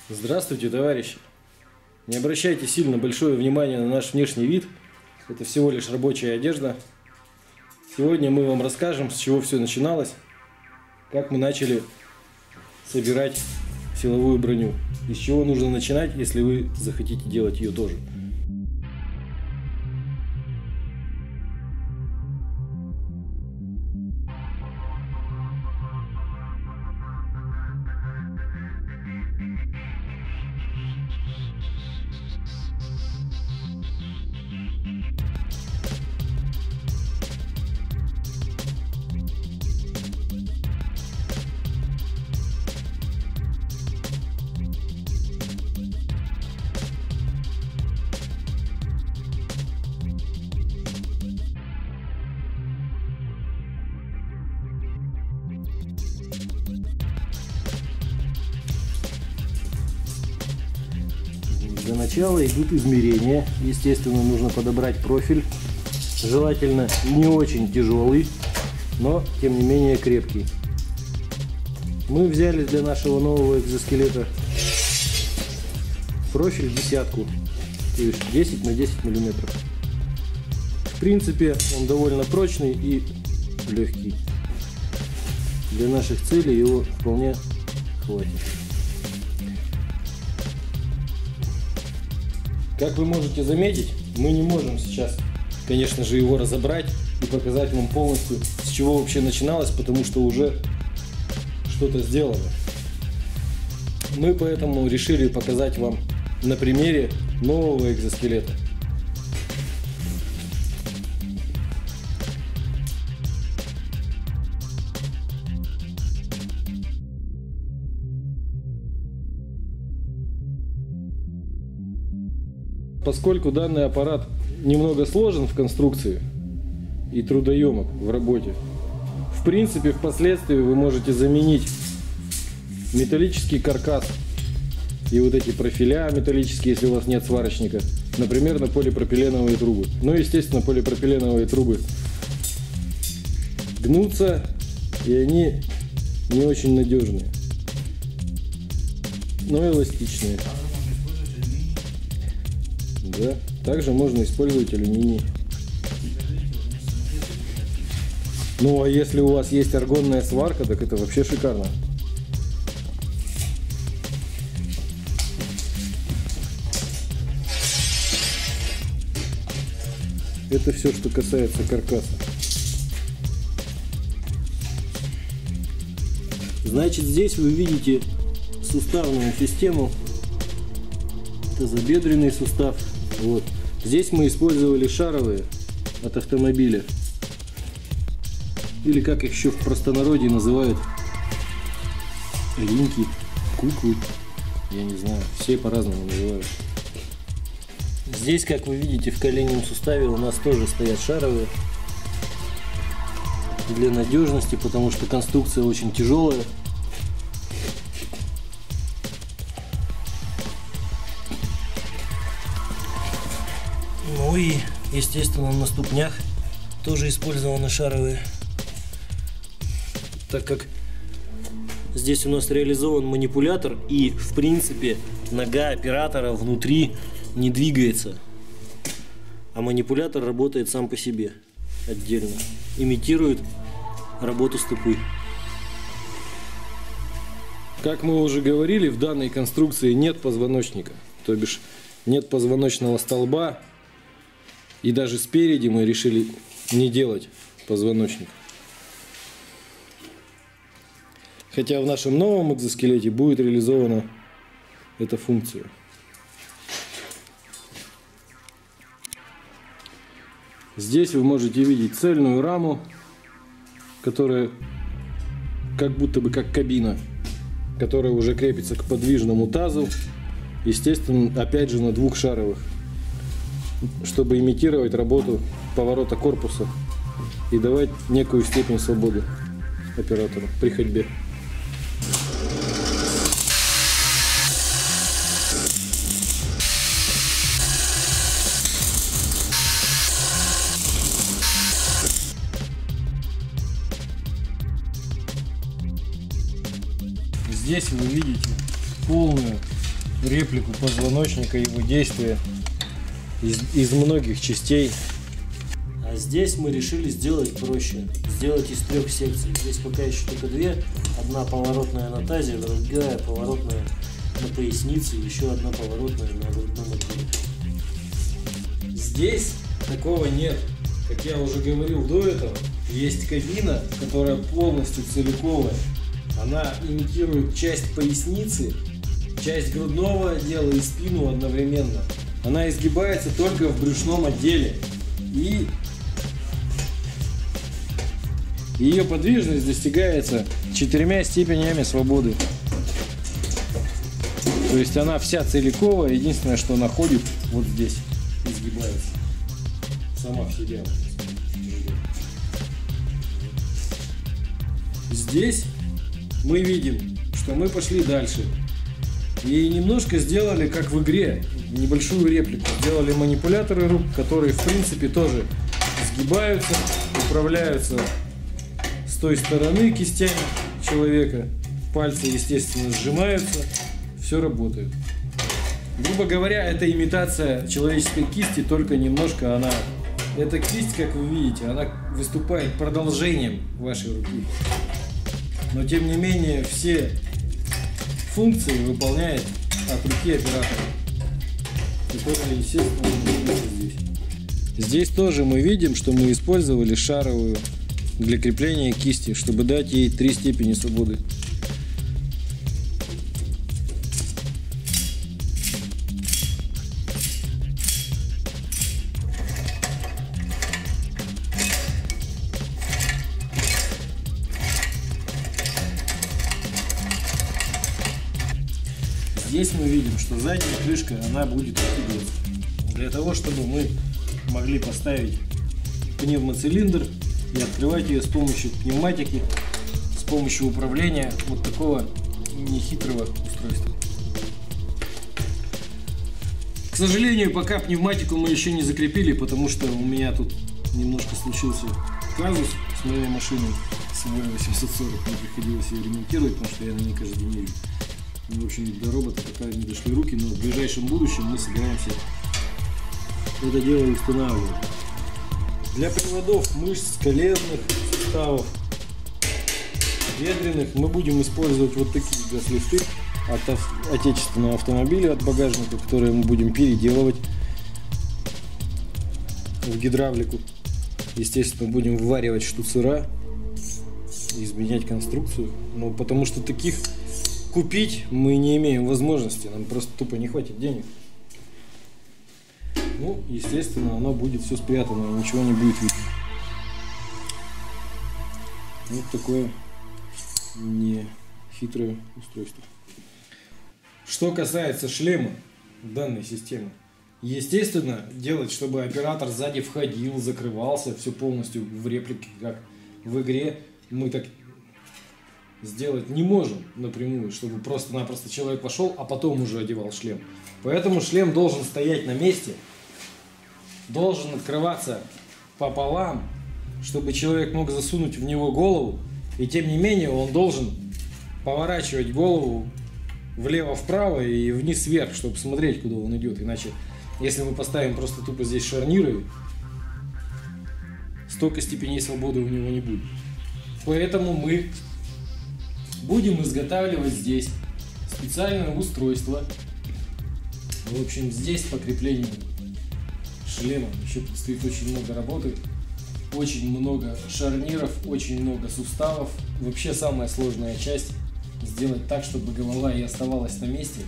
Здравствуйте, товарищи! Не обращайте сильно большое внимание на наш внешний вид. Это всего лишь рабочая одежда. Сегодня мы вам расскажем, с чего все начиналось, как мы начали собирать силовую броню. И с чего нужно начинать, если вы захотите делать ее тоже. Для начала идут измерения. Естественно, нужно подобрать профиль. Желательно не очень тяжелый, но тем не менее крепкий. Мы взяли для нашего нового экзоскелета профиль 10, то есть 10 на 10 миллиметров. В принципе, он довольно прочный и легкий. Для наших целей его вполне хватит. Как вы можете заметить, мы не можем сейчас, конечно же, его разобрать и показать вам полностью, с чего вообще начиналось, потому что уже что-то сделано. Мы поэтому решили показать вам на примере нового экзоскелета. Поскольку данный аппарат немного сложен в конструкции и трудоемок в работе, в принципе, впоследствии вы можете заменить металлический каркас и вот эти профиля металлические, если у вас нет сварочника, например, на полипропиленовые трубы. Ну, естественно, полипропиленовые трубы гнутся, и они не очень надежные, но эластичные. Да, также можно использовать алюминий. Ну а если у вас есть аргонная сварка, так это вообще шикарно. Это все, что касается каркаса. Значит, здесь вы видите суставную систему. Тазобедренный сустав. Вот. Здесь мы использовали шаровые от автомобиля. Или как их еще в простонародье называют, линьки, куклы. Я не знаю, все по-разному называют. Здесь, как вы видите, в коленном суставе у нас тоже стоят шаровые. Для надежности, потому что конструкция очень тяжелая. Ну и, естественно, на ступнях тоже использованы шаровые, так как здесь у нас реализован манипулятор и, в принципе, нога оператора внутри не двигается, а манипулятор работает сам по себе отдельно, имитирует работу стопы. Как мы уже говорили, в данной конструкции нет позвоночника, то бишь нет позвоночного столба. И даже спереди мы решили не делать позвоночник. Хотя в нашем новом экзоскелете будет реализована эта функция. Здесь вы можете видеть цельную раму, которая как будто бы как кабина, которая уже крепится к подвижному тазу. Естественно, опять же на двух шаровых, чтобы имитировать работу поворота корпуса и давать некую степень свободы оператору при ходьбе. Здесь вы видите полную реплику позвоночника, его действия из многих частей. А здесь мы решили сделать проще, сделать из 3 секций. Здесь пока еще только 2, одна поворотная на тазе, другая поворотная на пояснице, еще одна поворотная на грудном отделе. Здесь такого нет. Как я уже говорил до этого, есть кабина, которая полностью целиковая. Она имитирует часть поясницы, часть грудного отдела и спину одновременно. Она изгибается только в брюшном отделе. И ее подвижность достигается 4 степенями свободы. То есть она вся целиковая, единственное, что она ходит вот здесь, изгибается. Сама в себя. Здесь мы видим, что мы пошли дальше. И немножко сделали, как в игре, небольшую реплику. Сделали манипуляторы рук, которые в принципе тоже сгибаются, управляются с той стороны кистями человека. Пальцы, естественно, сжимаются. Все работает. Грубо говоря, это имитация человеческой кисти, только немножко она... Эта кисть, как вы видите, она выступает продолжением вашей руки. Но тем не менее, все функции выполняет от руки оператора, который, естественно, находится здесь. Здесь тоже мы видим, что мы использовали шаровую для крепления кисти, чтобы дать ей 3 степени свободы. Здесь мы видим, что задняя крышка, она будет откидываться. Для того, чтобы мы могли поставить пневмоцилиндр и открывать ее с помощью пневматики, с помощью управления вот такого нехитрого устройства. К сожалению, пока пневматику мы еще не закрепили, потому что у меня тут немножко случился казус с моей машиной, с V840. Мне приходилось ее ремонтировать, потому что я на ней каждый день еду. В общем, до робота пока не дошли руки, но в ближайшем будущем мы собираемся это дело устанавливать. Для приводов мышц коленных суставов, бедренных мы будем использовать вот такие газлифты от отечественного автомобиля, от багажника, которые мы будем переделывать в гидравлику. Естественно, будем вваривать штуцера, изменять конструкцию, но потому что таких купить мы не имеем возможности, нам просто тупо не хватит денег. Ну, естественно, оно будет все спрятано, ничего не будет видно. Вот такое нехитрое устройство. Что касается шлема данной системы, естественно, делать, чтобы оператор сзади входил, закрывался, все полностью в реплике, как в игре, мы так сделать не можем напрямую, чтобы просто-напросто человек вошел, а потом уже одевал шлем. Поэтому шлем должен стоять на месте, должен открываться пополам, чтобы человек мог засунуть в него голову, и тем не менее он должен поворачивать голову влево-вправо и вниз-вверх, чтобы смотреть, куда он идет. Иначе, если мы поставим просто тупо здесь шарниры, столько степеней свободы у него не будет. Поэтому мы будем изготавливать здесь специальное устройство. В общем, здесь по креплению шлема еще предстоит очень много работы, очень много шарниров, очень много суставов. Вообще самая сложная часть — сделать так, чтобы голова и оставалась на месте,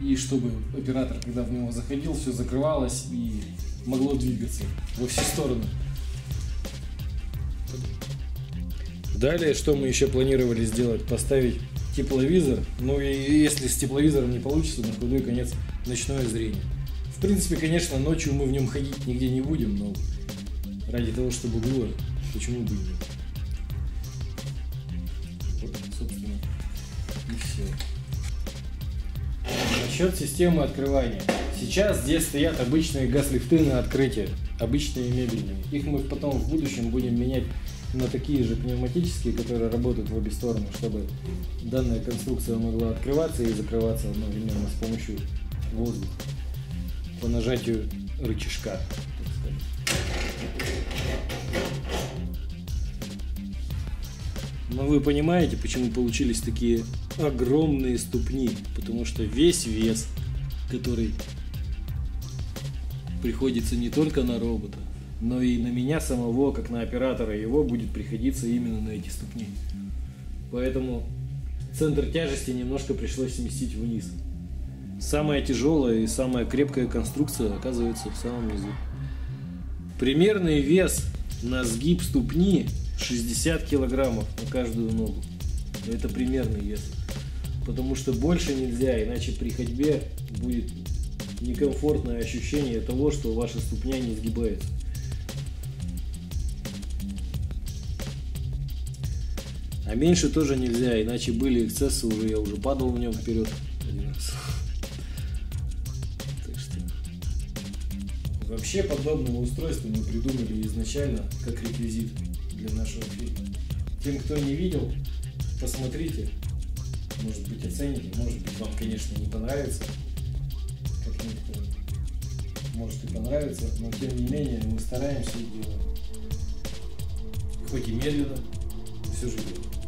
и чтобы оператор, когда в него заходил, все закрывалось и могло двигаться во все стороны. Далее, что мы еще планировали сделать? Поставить тепловизор. Ну и если с тепловизором не получится, на худой конец ночное зрение. В принципе, конечно, ночью мы в нем ходить нигде не будем, но ради того, чтобы было, почему бы и нет. Вот, собственно, и все. Насчет системы открывания. Сейчас здесь стоят обычные газлифты на открытие. обычными мебельными. Их мы потом в будущем будем менять на такие же пневматические, которые работают в обе стороны, чтобы данная конструкция могла открываться и закрываться одновременно с помощью воздуха по нажатию рычажка, так сказать. Но вы понимаете, почему получились такие огромные ступни? Потому что весь вес, который приходится не только на робота, но и на меня самого, как на оператора его, будет приходиться именно на эти ступни. Поэтому центр тяжести немножко пришлось сместить вниз. Самая тяжелая и самая крепкая конструкция оказывается в самом низу. Примерный вес на сгиб ступни 60 килограммов на каждую ногу. Это примерный вес. Потому что больше нельзя, иначе при ходьбе будет некомфортное ощущение того, что ваша ступня не сгибается. А меньше тоже нельзя, иначе были эксцессы, я уже падал в нем вперед один раз. Так что вообще подобное устройство мы придумали изначально как реквизит для нашего фильма. Тем, кто не видел, посмотрите, может быть оцените, может быть вам, конечно, не понравится, как некоторым может и понравится, но тем не менее мы стараемся и делаем. Хоть и медленно, все же делаем.